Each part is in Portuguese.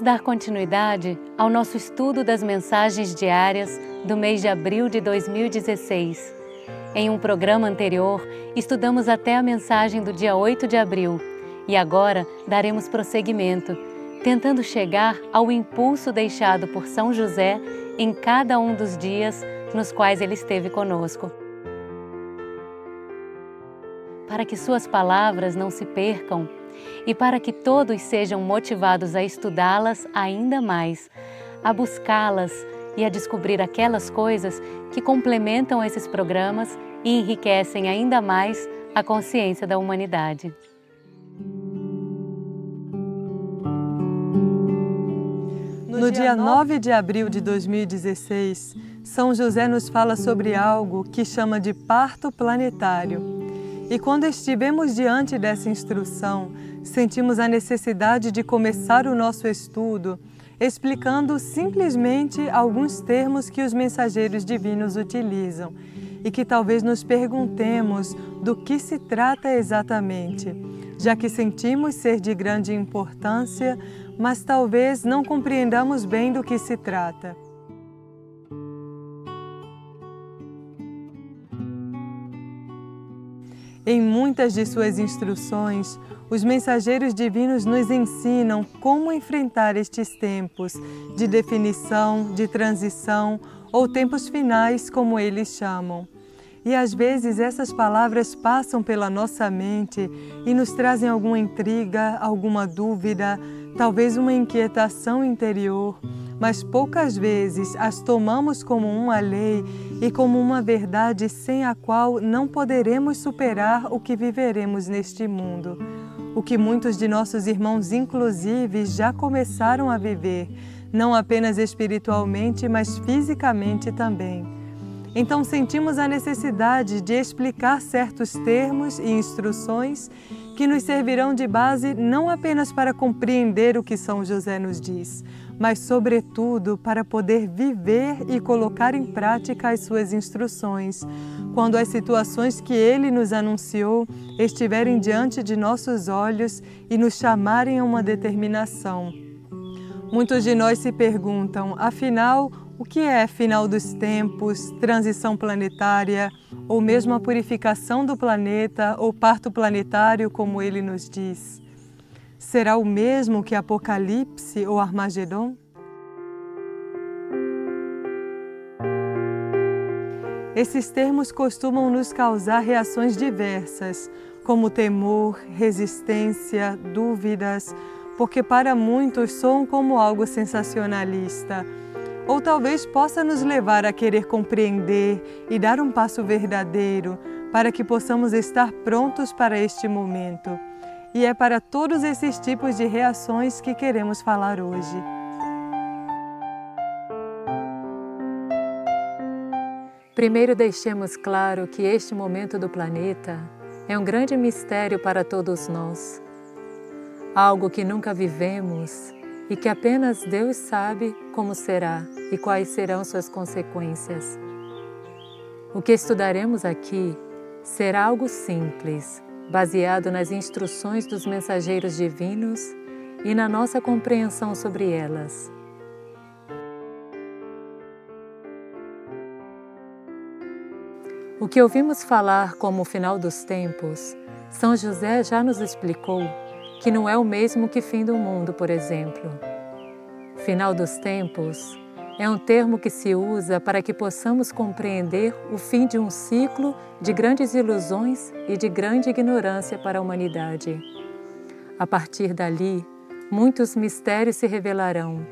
dar continuidade ao nosso estudo das mensagens diárias do mês de abril de 2016. Em um programa anterior, estudamos até a mensagem do dia 8 de abril e agora daremos prosseguimento, tentando chegar ao impulso deixado por São José em cada um dos dias nos quais ele esteve conosco. Para que suas palavras não se percam e para que todos sejam motivados a estudá-las ainda mais, a buscá-las e a descobrir aquelas coisas que complementam esses programas e enriquecem ainda mais a consciência da humanidade. No dia 9 de abril de 2016, São José nos fala sobre algo que chama de parto planetário. E quando estivemos diante dessa instrução, sentimos a necessidade de começar o nosso estudo explicando simplesmente alguns termos que os mensageiros divinos utilizam e que talvez nos perguntemos do que se trata exatamente, já que sentimos ser de grande importância, mas talvez não compreendamos bem do que se trata. Em muitas de suas instruções, os mensageiros divinos nos ensinam como enfrentar estes tempos de definição, de transição ou tempos finais, como eles chamam. E às vezes essas palavras passam pela nossa mente e nos trazem alguma intriga, alguma dúvida, talvez uma inquietação interior, mas poucas vezes as tomamos como uma lei e como uma verdade sem a qual não poderemos superar o que viveremos neste mundo. O que muitos de nossos irmãos, inclusive, já começaram a viver, não apenas espiritualmente, mas fisicamente também. Então sentimos a necessidade de explicar certos termos e instruções que nos servirão de base não apenas para compreender o que São José nos diz, mas sobretudo para poder viver e colocar em prática as suas instruções, quando as situações que ele nos anunciou estiverem diante de nossos olhos e nos chamarem a uma determinação. Muitos de nós se perguntam, afinal, o que é final dos tempos, transição planetária, ou mesmo a purificação do planeta ou parto planetário, como ele nos diz? Será o mesmo que Apocalipse ou Armagedon? Esses termos costumam nos causar reações diversas, como temor, resistência, dúvidas, porque para muitos soam como algo sensacionalista. Ou talvez possa nos levar a querer compreender e dar um passo verdadeiro para que possamos estar prontos para este momento. E é para todos esses tipos de reações que queremos falar hoje. Primeiro deixemos claro que este momento do planeta é um grande mistério para todos nós. Algo que nunca vivemos e que apenas Deus sabe como será e quais serão suas consequências. O que estudaremos aqui será algo simples, baseado nas instruções dos mensageiros divinos e na nossa compreensão sobre elas. O que ouvimos falar como o final dos tempos, São José já nos explicou que não é o mesmo que fim do mundo, por exemplo. Final dos tempos é um termo que se usa para que possamos compreender o fim de um ciclo de grandes ilusões e de grande ignorância para a humanidade. A partir dali, muitos mistérios se revelarão,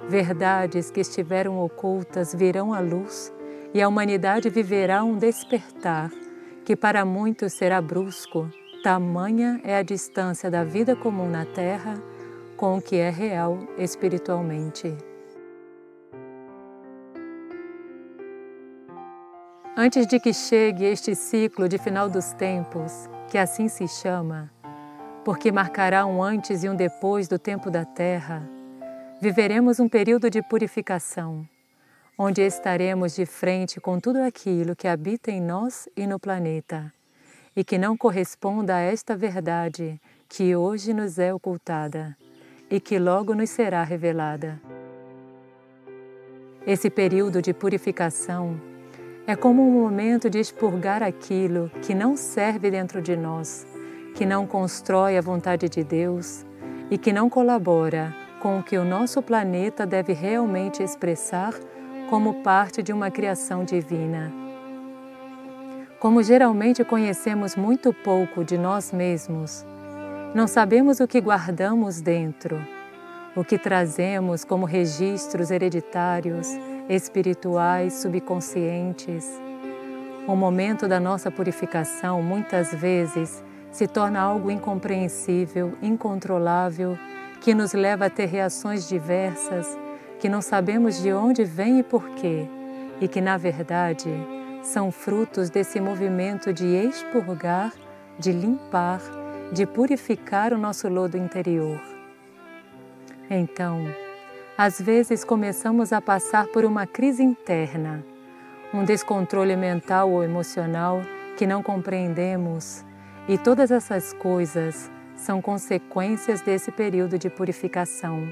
verdades que estiveram ocultas virão à luz e a humanidade viverá um despertar que para muitos será brusco, tamanha é a distância da vida comum na Terra com o que é real espiritualmente. Antes de que chegue este ciclo de final dos tempos, que assim se chama, porque marcará um antes e um depois do tempo da Terra, viveremos um período de purificação, onde estaremos de frente com tudo aquilo que habita em nós e no planeta, e que não corresponda a esta verdade que hoje nos é ocultada, e que logo nos será revelada. Esse período de purificação é como um momento de expurgar aquilo que não serve dentro de nós, que não constrói a vontade de Deus e que não colabora com o que o nosso planeta deve realmente expressar como parte de uma criação divina. Como geralmente conhecemos muito pouco de nós mesmos, não sabemos o que guardamos dentro, o que trazemos como registros hereditários, espirituais, subconscientes. O momento da nossa purificação, muitas vezes, se torna algo incompreensível, incontrolável, que nos leva a ter reações diversas, que não sabemos de onde vem e porquê, e que, na verdade, são frutos desse movimento de expurgar, de limpar, de purificar o nosso lodo interior. Então, às vezes começamos a passar por uma crise interna, um descontrole mental ou emocional que não compreendemos, e todas essas coisas são consequências desse período de purificação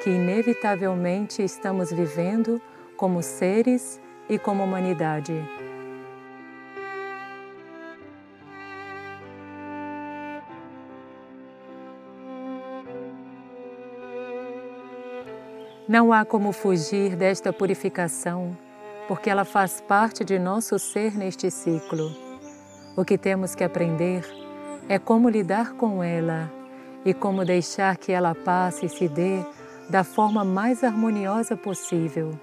que inevitavelmente estamos vivendo como seres e como humanidade. Não há como fugir desta purificação, porque ela faz parte de nosso ser neste ciclo. O que temos que aprender é como lidar com ela e como deixar que ela passe e se dê da forma mais harmoniosa possível.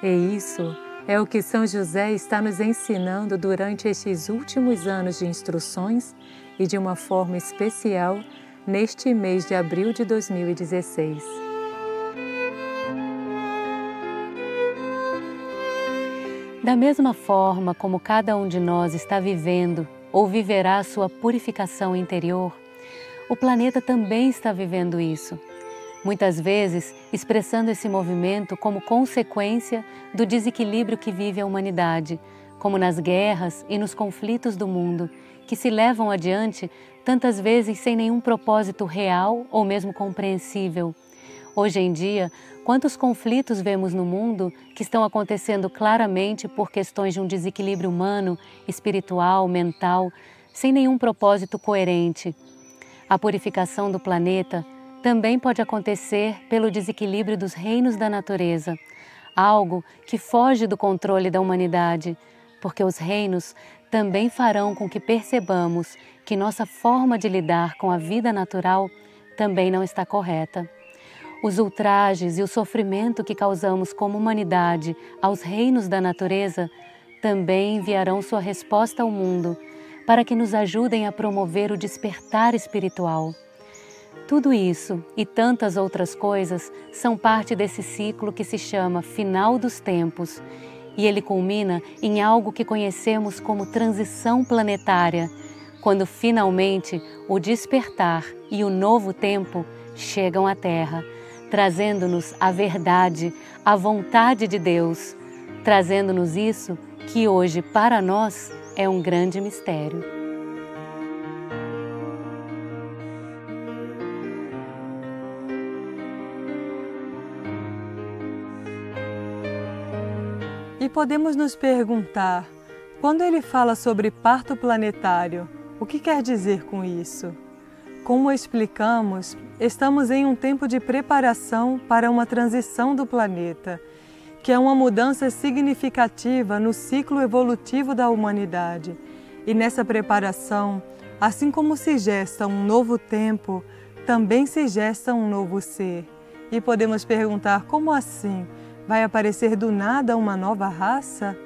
E isso é o que São José está nos ensinando durante estes últimos anos de instruções e de uma forma especial neste mês de abril de 2016. Da mesma forma como cada um de nós está vivendo ou viverá a sua purificação interior, o planeta também está vivendo isso. Muitas vezes expressando esse movimento como consequência do desequilíbrio que vive a humanidade, como nas guerras e nos conflitos do mundo, que se levam adiante tantas vezes sem nenhum propósito real ou mesmo compreensível. Hoje em dia, quantos conflitos vemos no mundo que estão acontecendo claramente por questões de um desequilíbrio humano, espiritual, mental, sem nenhum propósito coerente. A purificação do planeta também pode acontecer pelo desequilíbrio dos reinos da natureza, algo que foge do controle da humanidade, porque os reinos também farão com que percebamos que nossa forma de lidar com a vida natural também não está correta. Os ultrajes e o sofrimento que causamos como humanidade aos reinos da natureza também enviarão sua resposta ao mundo para que nos ajudem a promover o despertar espiritual. Tudo isso e tantas outras coisas são parte desse ciclo que se chama Final dos Tempos, e ele culmina em algo que conhecemos como transição planetária, quando finalmente o despertar e o novo tempo chegam à Terra, trazendo-nos a verdade, a vontade de Deus, trazendo-nos isso que hoje para nós é um grande mistério. E podemos nos perguntar, quando ele fala sobre parto planetário, o que quer dizer com isso? Como explicamos, estamos em um tempo de preparação para uma transição do planeta, que é uma mudança significativa no ciclo evolutivo da humanidade. E nessa preparação, assim como se gesta um novo tempo, também se gesta um novo ser. E podemos perguntar, como assim? Vai aparecer do nada uma nova raça?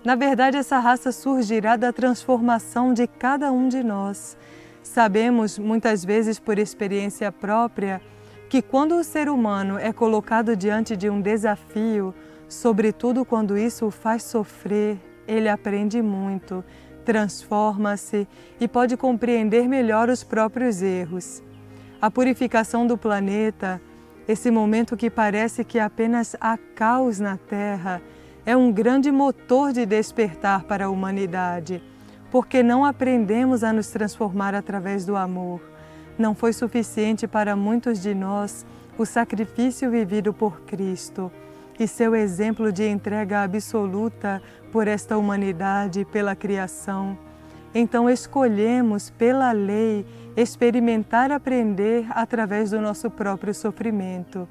Na verdade, essa raça surgirá da transformação de cada um de nós. Sabemos, muitas vezes por experiência própria, que quando o ser humano é colocado diante de um desafio, sobretudo quando isso o faz sofrer, ele aprende muito, transforma-se e pode compreender melhor os próprios erros. A purificação do planeta, esse momento que parece que apenas há caos na Terra, é um grande motor de despertar para a humanidade, porque não aprendemos a nos transformar através do amor. Não foi suficiente para muitos de nós o sacrifício vivido por Cristo e seu exemplo de entrega absoluta por esta humanidade e pela criação. Então escolhemos, pela lei, experimentar aprender através do nosso próprio sofrimento.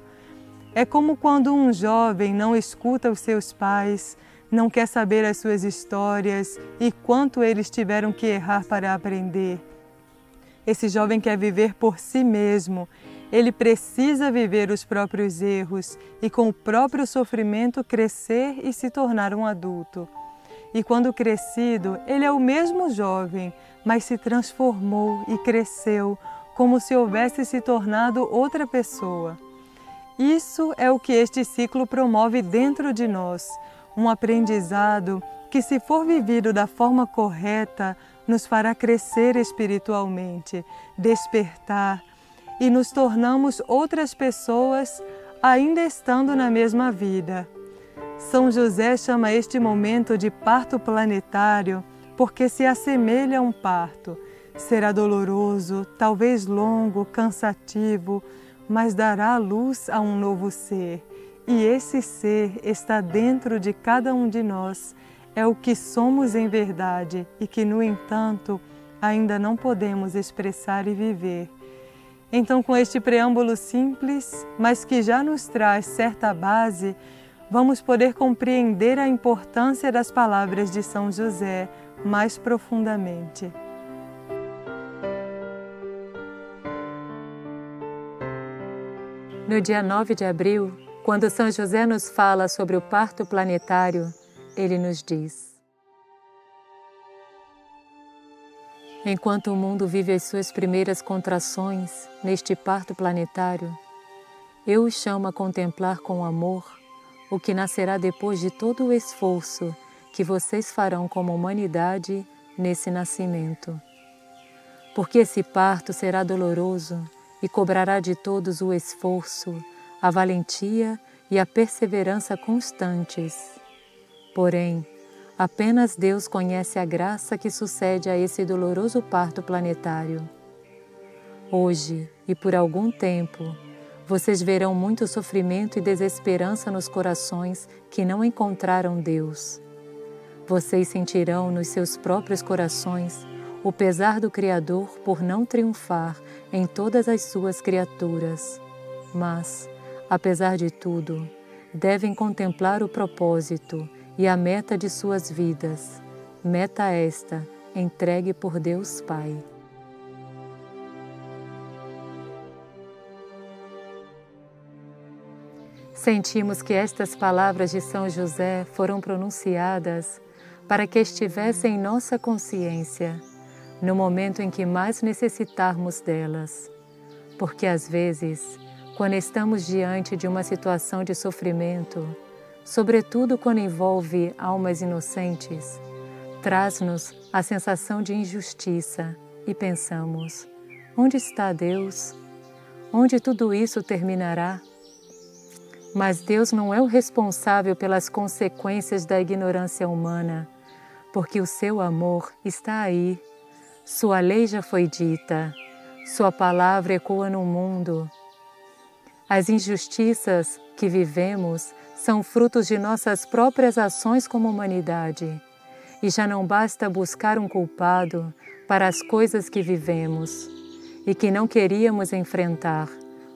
É como quando um jovem não escuta os seus pais, não quer saber as suas histórias e quanto eles tiveram que errar para aprender. Esse jovem quer viver por si mesmo. Ele precisa viver os próprios erros e com o próprio sofrimento crescer e se tornar um adulto. E quando crescido, ele é o mesmo jovem, mas se transformou e cresceu como se houvesse se tornado outra pessoa. Isso é o que este ciclo promove dentro de nós, um aprendizado que, se for vivido da forma correta, nos fará crescer espiritualmente, despertar e nos tornamos outras pessoas ainda estando na mesma vida. São José chama este momento de parto planetário porque se assemelha a um parto. Será doloroso, talvez longo, cansativo, mas dará luz a um novo ser. E esse ser está dentro de cada um de nós. É o que somos em verdade e que, no entanto, ainda não podemos expressar e viver. Então, com este preâmbulo simples, mas que já nos traz certa base, vamos poder compreender a importância das palavras de São José mais profundamente. No dia 9 de abril, quando São José nos fala sobre o parto planetário, ele nos diz: enquanto o mundo vive as suas primeiras contrações neste parto planetário, eu os chamo a contemplar com amor o que nascerá depois de todo o esforço que vocês farão como humanidade nesse nascimento. Porque esse parto será doloroso e cobrará de todos o esforço, a valentia e a perseverança constantes. Porém, apenas Deus conhece a graça que sucede a esse doloroso parto planetário. Hoje e por algum tempo, vocês verão muito sofrimento e desesperança nos corações que não encontraram Deus. Vocês sentirão nos seus próprios corações o pesar do Criador por não triunfar em todas as suas criaturas. Mas, apesar de tudo, devem contemplar o propósito e a meta de suas vidas, meta esta entregue por Deus Pai. Sentimos que estas palavras de São José foram pronunciadas para que estivessem em nossa consciência no momento em que mais necessitarmos delas, porque às vezes, quando estamos diante de uma situação de sofrimento, sobretudo quando envolve almas inocentes, traz-nos a sensação de injustiça e pensamos: onde está Deus? Onde tudo isso terminará? Mas Deus não é o responsável pelas consequências da ignorância humana, porque o seu amor está aí. Sua lei já foi dita, sua palavra ecoa no mundo. As injustiças que vivemos são frutos de nossas próprias ações como humanidade, e já não basta buscar um culpado para as coisas que vivemos e que não queríamos enfrentar,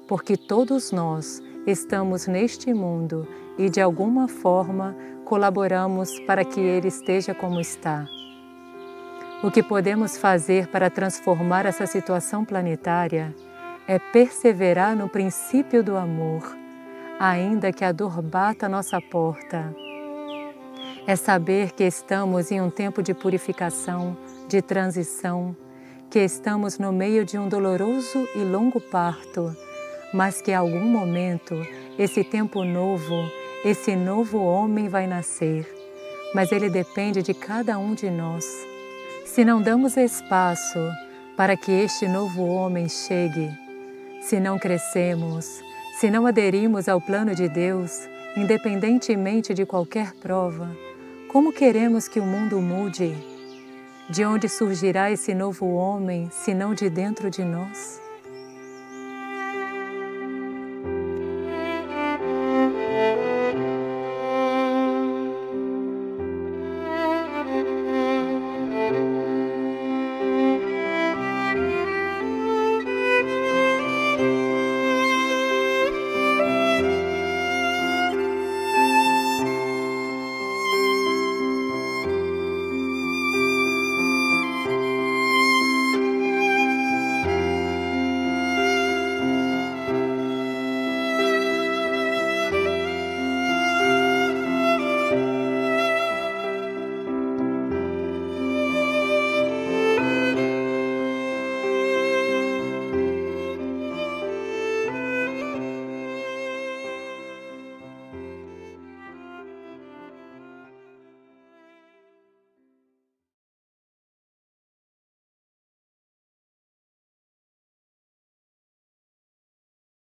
porque todos nós estamos neste mundo e de alguma forma colaboramos para que ele esteja como está. O que podemos fazer para transformar essa situação planetária é perseverar no princípio do amor, ainda que a dor bata à nossa porta. É saber que estamos em um tempo de purificação, de transição, que estamos no meio de um doloroso e longo parto, mas que em algum momento esse tempo novo, esse novo homem vai nascer, mas ele depende de cada um de nós. Se não damos espaço para que este novo homem chegue, se não crescemos, se não aderimos ao plano de Deus, independentemente de qualquer prova, como queremos que o mundo mude? De onde surgirá esse novo homem, se não de dentro de nós?